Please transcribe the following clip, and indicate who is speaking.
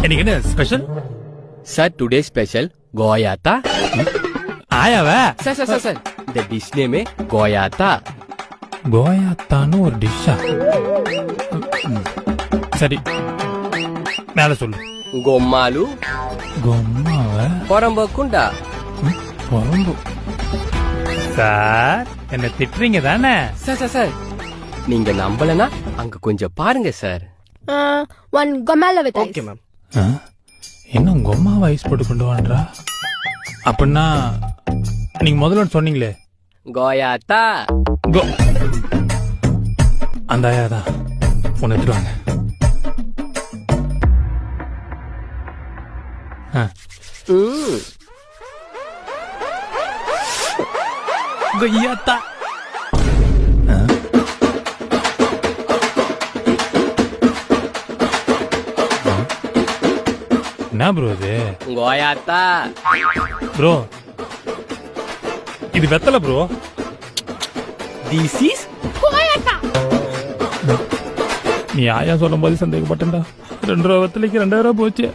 Speaker 1: இன்னைக்கு என்ன special
Speaker 2: sir? Today special கோயாத்தா.
Speaker 1: ஆயாவா?
Speaker 2: சார் சார் சார் சார் இந்த டிஷ் நேமே கோயாத்தா.
Speaker 1: கோயாத்தான்னு ஒரு டிஷ்ஷா? சரி மேல சொல்லு.
Speaker 2: கொம்மாலு
Speaker 1: கொம்மாவ
Speaker 2: பொறம்போக்குண்டா.
Speaker 1: பொறம்பு. சார் என்ன திட்டுறீங்க தானே?
Speaker 2: சார் சார் சார் நீங்க நம்பலனா அங்க கொஞ்சம் பாருங்க sir.
Speaker 3: one gomala with ice.
Speaker 2: Okay ma'am.
Speaker 1: இன்னும் கொம்மாவை ஐஸ் போட்டு கொண்டு வான்றா. அப்படின்னா நீங்க முதல்ல சொன்னீங்களே
Speaker 2: கோயாத்தா.
Speaker 1: அந்த ஆயாதான் உன்னை எடுத்துருவாங்க. கொய்யாத்தா. என்ன ப்ரோ இது?
Speaker 2: கோயாத்தா
Speaker 1: ப்ரோ இது வெத்தலை ப்ரோ.
Speaker 2: திஸ் இஸ்
Speaker 1: நீ ஆயா சொல்லும் போது சந்தேகப்பட்டேன்டா. 2 ரூபா வெத்தலைக்கு 2000 போச்சு.